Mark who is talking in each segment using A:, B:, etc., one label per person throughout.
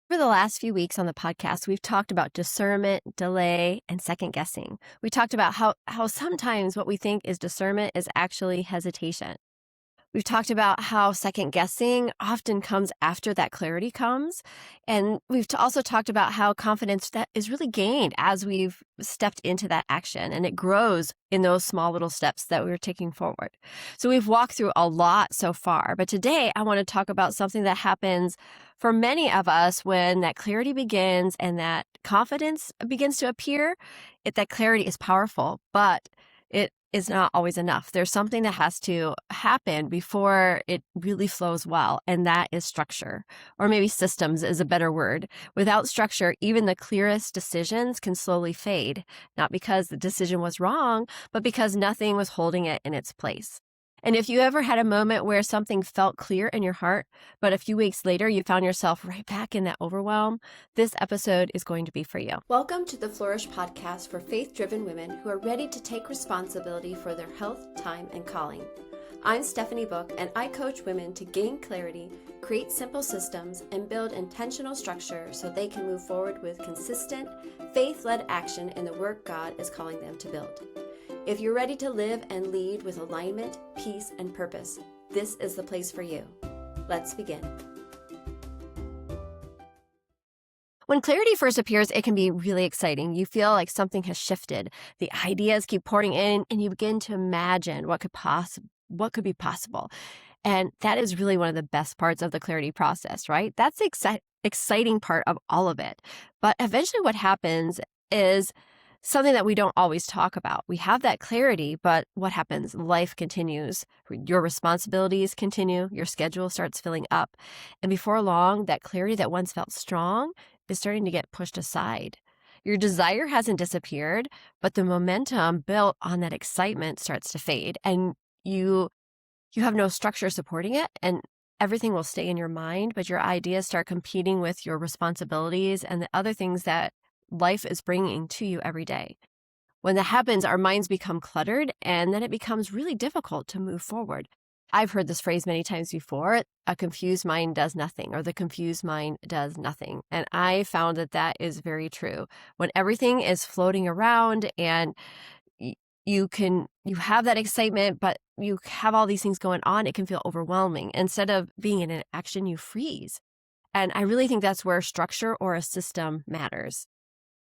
A: For the last few weeks on the podcast, we've talked about discernment, delay, and second guessing. We talked about how sometimes what we think is discernment is actually hesitation. We've talked about how second guessing often comes after that clarity comes. And we've also talked about how confidence that is really gained as we've stepped into that action, and it grows in those small little steps that we were taking forward. So we've walked through a lot so far, but today I want to talk about something that happens for many of us when that clarity begins and that confidence begins to appear. That clarity is powerful, but it is not always enough. There's something that has to happen before it really flows well, and that is structure, or maybe systems is a better word. Without structure, even the clearest decisions can slowly fade, not because the decision was wrong, but because nothing was holding it in its place. And if you ever had a moment where something felt clear in your heart, but a few weeks later you found yourself right back in that overwhelm, this episode is going to be for you.
B: Welcome to the Flourish podcast for faith-driven women who are ready to take responsibility for their health, time, and calling. I'm Stephanie Book, and I coach women to gain clarity, create simple systems, and build intentional structure so they can move forward with consistent, faith-led action in the work God is calling them to build. If you're ready to live and lead with alignment, peace, and purpose, this is the place for you. Let's begin.
A: When clarity first appears, it can be really exciting. You feel like something has shifted. The ideas keep pouring in, and you begin to imagine what could be possible. And that is really one of the best parts of the clarity process, right? That's the exciting part of all of it. But eventually what happens is something that we don't always talk about. We have that clarity, but what happens? Life continues. Your responsibilities continue. Your schedule starts filling up. And before long, that clarity that once felt strong is starting to get pushed aside. Your desire hasn't disappeared, but the momentum built on that excitement starts to fade. And you have no structure supporting it, and everything will stay in your mind, but your ideas start competing with your responsibilities and the other things that life is bringing to you every day. When that happens, our minds become cluttered, and then it becomes really difficult to move forward. I've heard this phrase many times before: a confused mind does nothing, or the confused mind does nothing. And I found that that is very true. When everything is floating around and you have that excitement, but you have all these things going on, it can feel overwhelming. Instead of being in an action, you freeze. And I really think that's where structure or a system matters.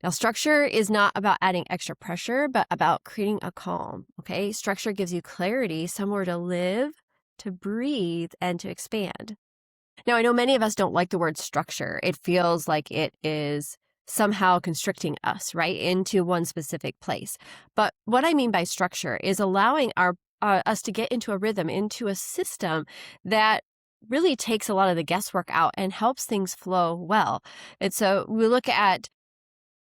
A: Now, structure is not about adding extra pressure, but about creating a calm, okay? Structure gives you clarity, somewhere to live, to breathe, and to expand. Now, I know many of us don't like the word structure. It feels like it is somehow constricting us, right, into one specific place. But what I mean by structure is allowing us to get into a rhythm, into a system that really takes a lot of the guesswork out and helps things flow well. And so we look at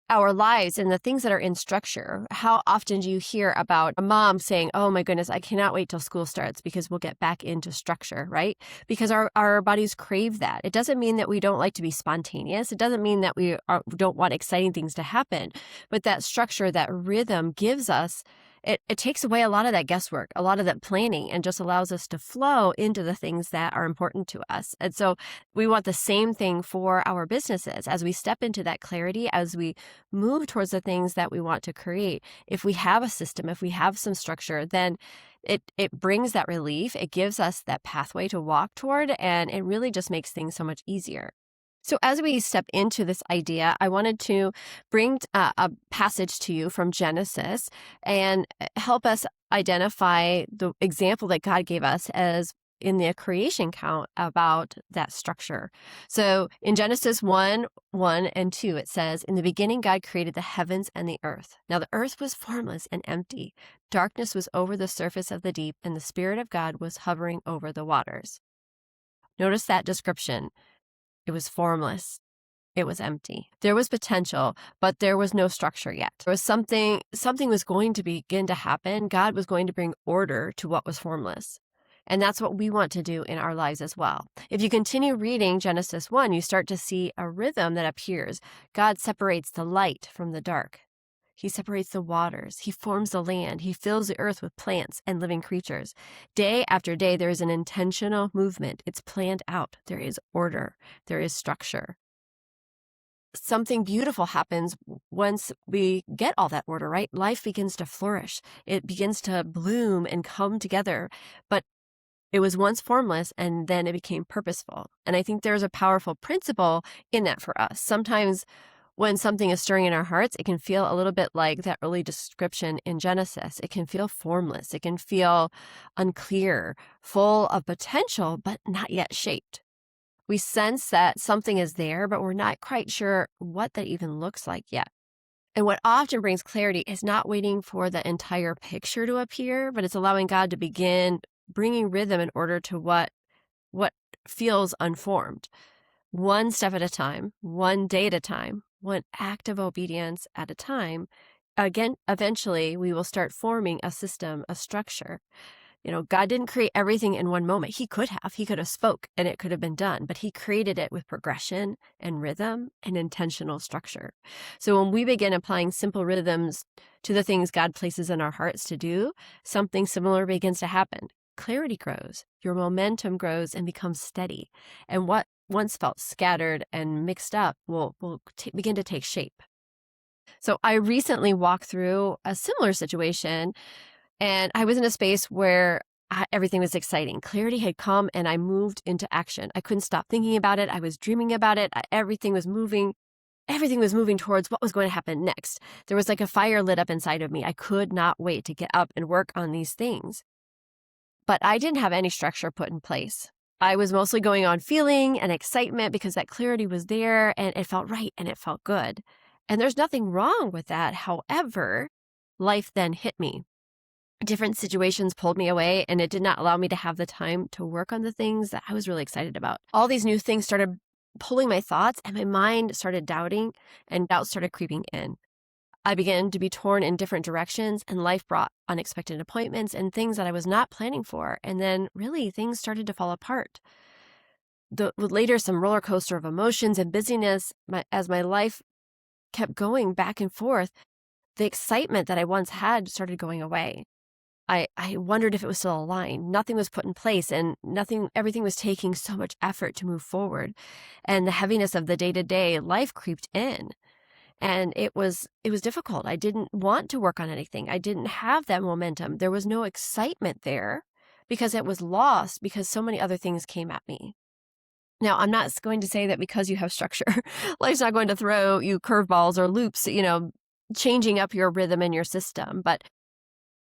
A: our lives and the things that are in structure. How often do you hear about a mom saying, "Oh my goodness, I cannot wait till school starts because we'll get back into structure," right? Because our bodies crave that. It doesn't mean that we don't like to be spontaneous. It doesn't mean that we don't want exciting things to happen. But that structure, that rhythm gives us, it takes away a lot of that guesswork, a lot of that planning, and just allows us to flow into the things that are important to us. And so we want the same thing for our businesses. As we step into that clarity, as we move towards the things that we want to create, if we have a system, if we have some structure, then it brings that relief. It gives us that pathway to walk toward, and it really just makes things so much easier. So as we step into this idea, I wanted to bring a passage to you from Genesis and help us identify the example that God gave us as in the creation count about that structure. So in Genesis 1:1-2, it says, "In the beginning, God created the heavens and the earth. Now the earth was formless and empty. Darkness was over the surface of the deep, and the Spirit of God was hovering over the waters." Notice that description. It was formless. It was empty. There was potential, but there was no structure yet. There was something was going to begin to happen. God was going to bring order to what was formless. And that's what we want to do in our lives as well. If you continue reading Genesis 1, you start to see a rhythm that appears. God separates the light from the dark. He separates the waters. He forms the land. He fills the earth with plants and living creatures. Day after day, there is an intentional movement. It's planned out. There is order. There is structure. something beautiful happens once we get all that order, right? Life begins to flourish. It begins to bloom and come together. But it was once formless and then it became purposeful. And I think there's a powerful principle in that for us. Sometimes when something is stirring in our hearts, it can feel a little bit like that early description in Genesis. It can feel formless. It can feel unclear, full of potential, but not yet shaped. We sense that something is there, but we're not quite sure what that even looks like yet. And what often brings clarity is not waiting for the entire picture to appear, but it's allowing God to begin bringing rhythm in order to what feels unformed. One step at a time, one day at a time, one act of obedience at a time. Again, eventually we will start forming a system, a structure. God didn't create everything in one moment. He could have. He could have spoke and it could have been done, but he created it with progression and rhythm and intentional structure. So when we begin applying simple rhythms to the things God places in our hearts to do, something similar begins to happen. Clarity grows, your momentum grows and becomes steady. And what once felt scattered and mixed up will begin to take shape. So I recently walked through a similar situation, and I was in a space where everything was exciting. Clarity had come and I moved into action. I couldn't stop thinking about it. I was dreaming about it. Everything was moving. Everything was moving towards what was going to happen next. There was like a fire lit up inside of me. I could not wait to get up and work on these things. But I didn't have any structure put in place. I was mostly going on feeling and excitement because that clarity was there and it felt right and it felt good. And there's nothing wrong with that. However, life then hit me. Different situations pulled me away and it did not allow me to have the time to work on the things that I was really excited about. All these new things started pulling my thoughts and my mind started doubting and doubt started creeping in. I began to be torn in different directions and life brought unexpected appointments and things that I was not planning for. And then really things started to fall apart. Later, some roller coaster of emotions and busyness, as my life kept going back and forth, the excitement that I once had started going away. I wondered if it was still aligned. Nothing was put in place and everything was taking so much effort to move forward. And the heaviness of the day-to-day life creeped in. And it was difficult. I didn't want to work on anything. I didn't have that momentum. There was no excitement there because it was lost because so many other things came at me. Now, I'm not going to say that because you have structure, life's not going to throw you curveballs or loops, changing up your rhythm and your system. But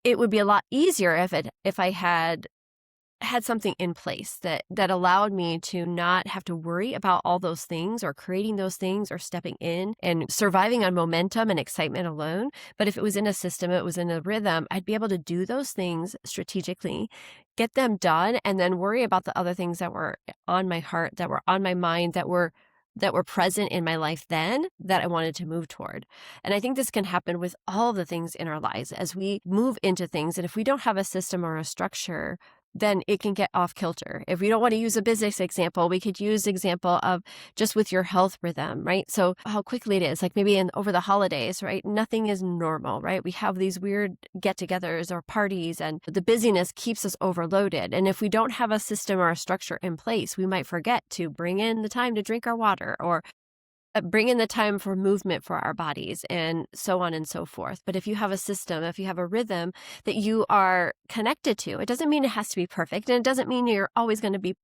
A: it would be a lot easier if I had something in place that allowed me to not have to worry about all those things or creating those things or stepping in and surviving on momentum and excitement alone. But if it was in a system, it was in a rhythm, I'd be able to do those things strategically, get them done, and then worry about the other things that were on my heart, that were on my mind, that were present in my life then that I wanted to move toward. And I think this can happen with all of the things in our lives as we move into things. And if we don't have a system or a structure, then it can get off kilter. If we don't want to use a business example, we could use example of just with your health rhythm, right? So how quickly it is, like maybe over the holidays, right? Nothing is normal, right? We have these weird get-togethers or parties and the busyness keeps us overloaded. And if we don't have a system or a structure in place, we might forget to bring in the time to drink our water or bring in the time for movement for our bodies and so on and so forth. But if you have a system, if you have a rhythm that you are connected to, it doesn't mean it has to be perfect. And it doesn't mean you're always going to be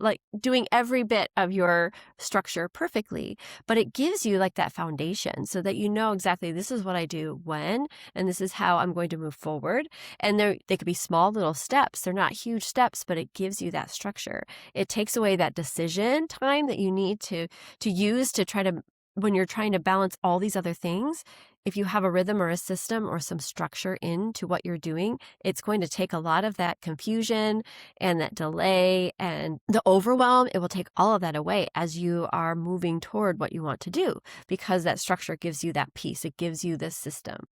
A: like doing every bit of your structure perfectly, but it gives you like that foundation so that you know exactly this is what I do when, and this is how I'm going to move forward. And they could be small little steps. They're not huge steps, but it gives you that structure. It takes away that decision time that you need to use to try to, when you're trying to balance all these other things. If you have a rhythm or a system or some structure into what you're doing, it's going to take a lot of that confusion and that delay and the overwhelm. It will take all of that away as you are moving toward what you want to do because that structure gives you that peace. It gives you this system.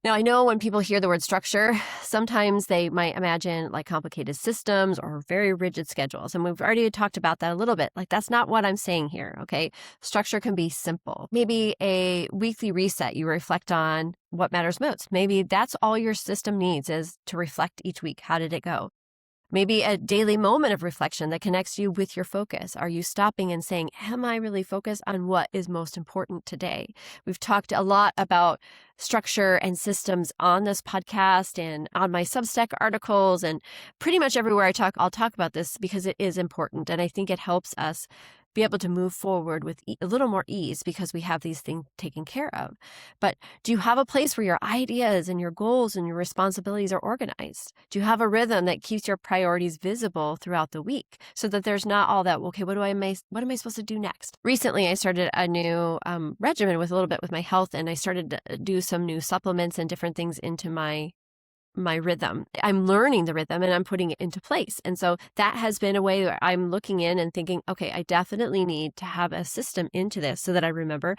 A: Now, I know when people hear the word structure, sometimes they might imagine like complicated systems or very rigid schedules. And we've already talked about that a little bit. Like, that's not what I'm saying here, okay? Structure can be simple. Maybe a weekly reset, you reflect on what matters most. Maybe that's all your system needs is to reflect each week. How did it go? Maybe a daily moment of reflection that connects you with your focus. Are you stopping and saying, am I really focused on what is most important today? We've talked a lot about structure and systems on this podcast and on my Substack articles, and pretty much everywhere I talk, I'll talk about this because it is important. And I think it helps us be able to move forward with a little more ease because we have these things taken care of. But do you have a place where your ideas and your goals and your responsibilities are organized? Do you have a rhythm that keeps your priorities visible throughout the week so that there's not all that, okay, what am I supposed to do next? Recently, I started a new regimen with a little bit with my health, and I started to do some new supplements and different things into my rhythm. I'm learning the rhythm and I'm putting it into place. And so that has been a way where I'm looking in and thinking, okay, I definitely need to have a system into this so that I remember,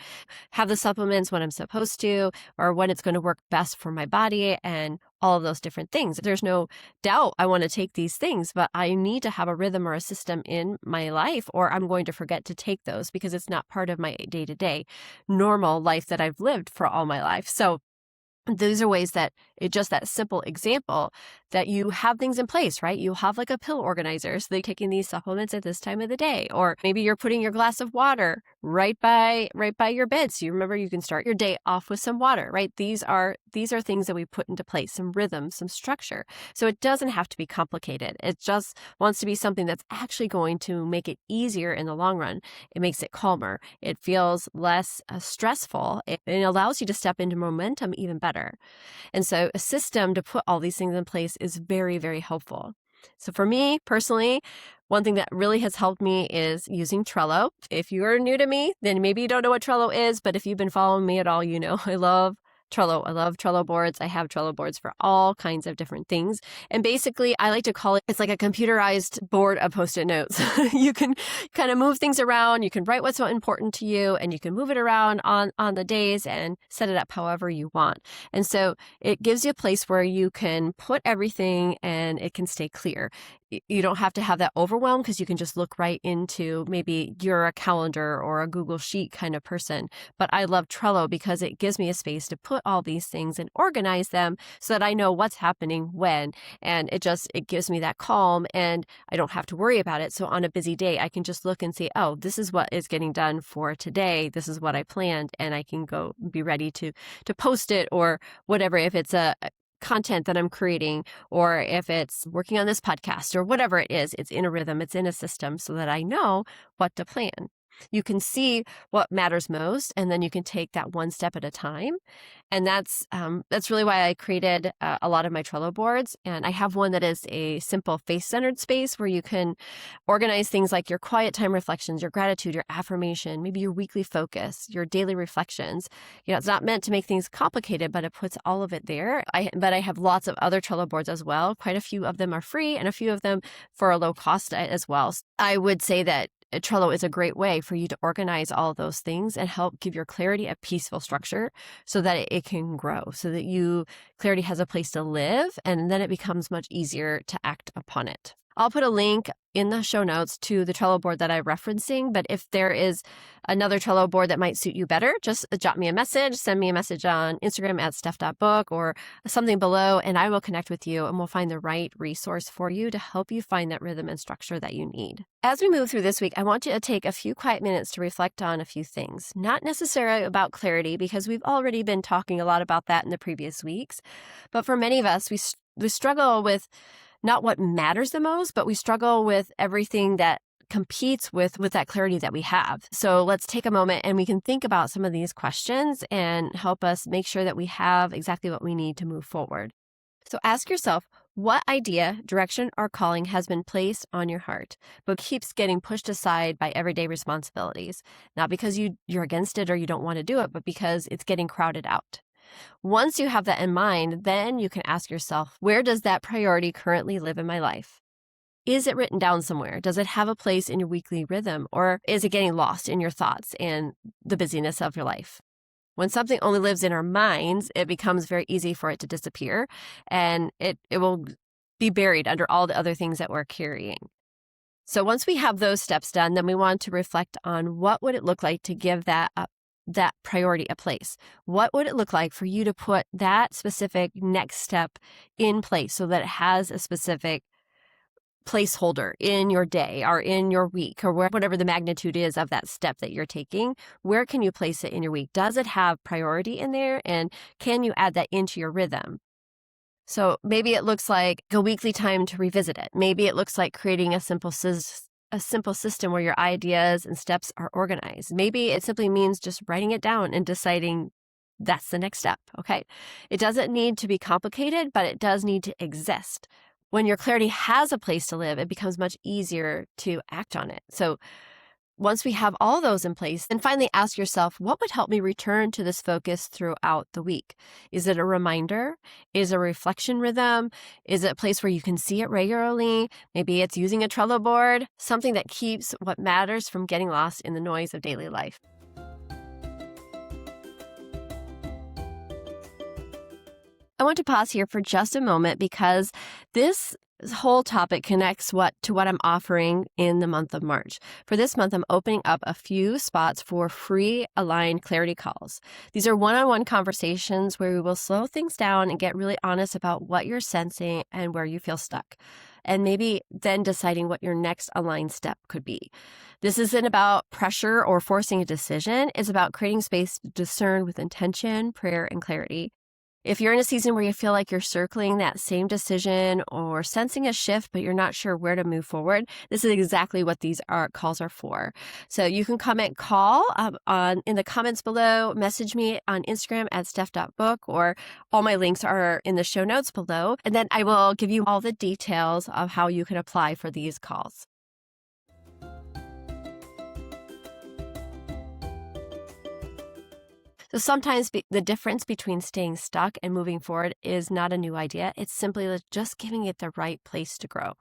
A: have the supplements when I'm supposed to, or when it's going to work best for my body and all of those different things. There's no doubt I want to take these things, but I need to have a rhythm or a system in my life, or I'm going to forget to take those because it's not part of my day-to-day normal life that I've lived for all my life. So these are ways that just that simple example that you have things in place, right? You have like a pill organizer. So they're taking these supplements at this time of the day, or maybe you're putting your glass of water right by your bed. So you remember you can start your day off with some water, right? These are things that we put into place, some rhythm, some structure. So it doesn't have to be complicated. It just wants to be something that's actually going to make it easier in the long run. It makes it calmer. It feels less stressful. It allows you to step into momentum even better. And so a system to put all these things in place is very, very helpful. So for me personally, one thing that really has helped me is using Trello. If you are new to me, then maybe you don't know what Trello is, but if you've been following me at all, you know I love Trello. I love Trello boards. I have Trello boards for all kinds of different things. And basically, I like to call it's like a computerized board of Post-it notes. You can kind of move things around. You can write what's so important to you, and you can move it around on the days and set it up however you want. And so it gives you a place where you can put everything and it can stay clear. You don't have to have that overwhelm because you can just look right into, maybe you're a calendar or a Google Sheet kind of person. But I love Trello because it gives me a space to put all these things and organize them so that I know what's happening when. And it gives me that calm and I don't have to worry about it. So on a busy day, I can just look and see, oh, this is what is getting done for today. This is what I planned, and I can go be ready to post it or whatever, if it's a content that I'm creating, or if it's working on this podcast or whatever it is, it's in a rhythm, it's in a system so that I know what to plan. You can see what matters most, and then you can take that one step at a time. And that's really why I created a lot of my Trello boards. And I have one that is a simple face-centered space where you can organize things like your quiet time reflections, your gratitude, your affirmation, maybe your weekly focus, your daily reflections. It's not meant to make things complicated, but it puts all of it there. But I have lots of other Trello boards as well. Quite a few of them are free and a few of them for a low cost as well. I would say that Trello is a great way for you to organize all of those things and help give your clarity a peaceful structure so that it can grow, so that clarity has a place to live, and then it becomes much easier to act upon it. I'll put a link in the show notes to the Trello board that I'm referencing, but if there is another Trello board that might suit you better, just jot me a message, send me a message on Instagram at steph.book or something below, and I will connect with you and we'll find the right resource for you to help you find that rhythm and structure that you need. As we move through this week, I want you to take a few quiet minutes to reflect on a few things, not necessarily about clarity, because we've already been talking a lot about that in the previous weeks, but for many of us, we struggle with not what matters the most, but we struggle with everything that competes with that clarity that we have. So let's take a moment and we can think about some of these questions and help us make sure that we have exactly what we need to move forward. So ask yourself, what idea, direction, or calling has been placed on your heart, but keeps getting pushed aside by everyday responsibilities? Not because you're against it or you don't want to do it, but because it's getting crowded out. Once you have that in mind, then you can ask yourself, where does that priority currently live in my life? Is it written down somewhere? Does it have a place in your weekly rhythm? Or is it getting lost in your thoughts and the busyness of your life? When something only lives in our minds, it becomes very easy for it to disappear, and it will be buried under all the other things that we're carrying. So once we have those steps done, then we want to reflect on what would it look like to give that priority a place. What would it look like for you to put that specific next step in place so that it has a specific placeholder in your day or in your week or whatever the magnitude is of that step that you're taking. Where can you place it in your week? Does it have priority in there? And can you add that into your rhythm? So maybe it looks like a weekly time to revisit it. Maybe it looks like creating a simple system where your ideas and steps are organized. Maybe it simply means just writing it down and deciding that's the next step, okay? It doesn't need to be complicated, but it does need to exist. When your clarity has a place to live, it becomes much easier to act on it. So once we have all those in place, then finally ask yourself, what would help me return to this focus throughout the week? Is it a reminder? Is it a reflection rhythm? Is it a place where you can see it regularly? Maybe it's using a Trello board, something that keeps what matters from getting lost in the noise of daily life. I want to pause here for just a moment because this whole topic connects to what I'm offering in the month of March. For this month, I'm opening up a few spots for free aligned clarity calls. These are one-on-one conversations where we will slow things down and get really honest about what you're sensing and where you feel stuck, and maybe then deciding what your next aligned step could be. This isn't about pressure or forcing a decision. It's about creating space to discern with intention, prayer, and clarity. If you're in a season where you feel like you're circling that same decision or sensing a shift, but you're not sure where to move forward, this is exactly what these calls are for. So you can call in the comments below, message me on Instagram at steph.book, or all my links are in the show notes below. And then I will give you all the details of how you can apply for these calls. So sometimes the difference between staying stuck and moving forward is not a new idea. It's simply just giving it the right place to grow.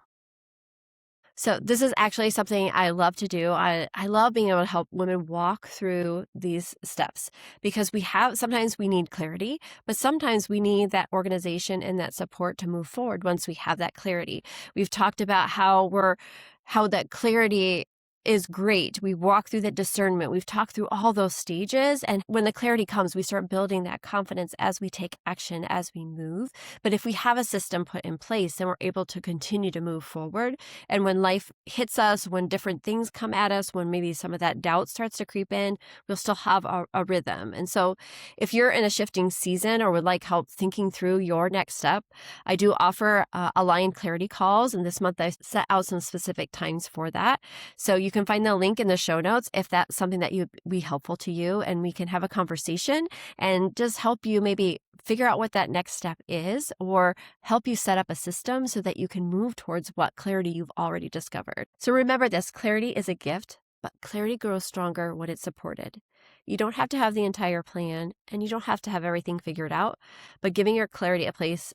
A: So this is actually something I love to do. I love being able to help women walk through these steps because sometimes we need clarity, but sometimes we need that organization and that support to move forward once we have that clarity. We've talked about how that clarity is great. We walk through that discernment. We've talked through all those stages. And when the clarity comes, we start building that confidence as we take action, as we move. But if we have a system put in place, then we're able to continue to move forward. And when life hits us, when different things come at us, when maybe some of that doubt starts to creep in, we'll still have a rhythm. And so if you're in a shifting season or would like help thinking through your next step, I do offer aligned clarity calls. And this month I set out some specific times for that. So you can find the link in the show notes if that's something that would be helpful to you, and we can have a conversation and just help you maybe figure out what that next step is or help you set up a system so that you can move towards what clarity you've already discovered. So remember this, clarity is a gift, but clarity grows stronger when it's supported. You don't have to have the entire plan and you don't have to have everything figured out, but giving your clarity a place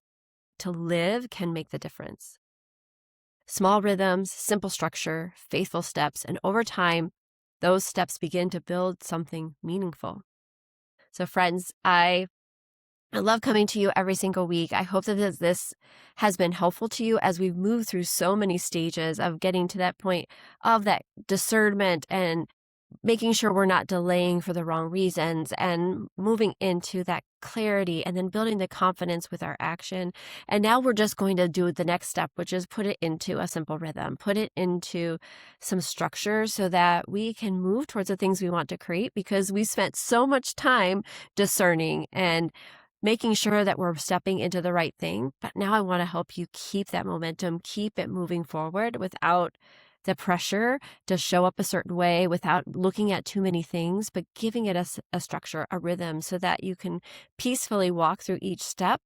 A: to live can make the difference. Small rhythms, simple structure, faithful steps, and over time, those steps begin to build something meaningful. So friends, I love coming to you every single week. I hope that this has been helpful to you as we've moved through so many stages of getting to that point of that discernment and making sure we're not delaying for the wrong reasons and moving into that clarity and then building the confidence with our action. And now we're just going to do the next step, which is put it into a simple rhythm, put it into some structure so that we can move towards the things we want to create, because we spent so much time discerning and making sure that we're stepping into the right thing. But now I want to help you keep that momentum, keep it moving forward without the pressure to show up a certain way, without looking at too many things, but giving it a structure, a rhythm, so that you can peacefully walk through each step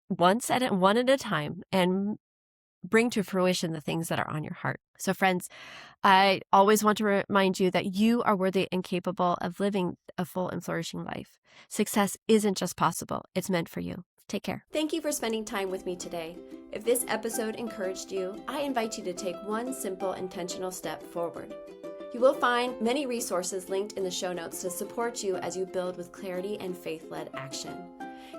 A: one at a time and bring to fruition the things that are on your heart. So friends, I always want to remind you that you are worthy and capable of living a full and flourishing life. Success isn't just possible, it's meant for you. Take care.
B: Thank you for spending time with me today. If this episode encouraged you, I invite you to take one simple, intentional step forward. You will find many resources linked in the show notes to support you as you build with clarity and faith-led action.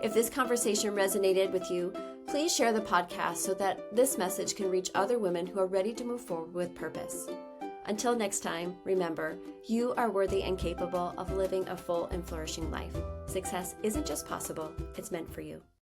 B: If this conversation resonated with you, please share the podcast so that this message can reach other women who are ready to move forward with purpose. Until next time, remember, you are worthy and capable of living a full and flourishing life. Success isn't just possible, it's meant for you.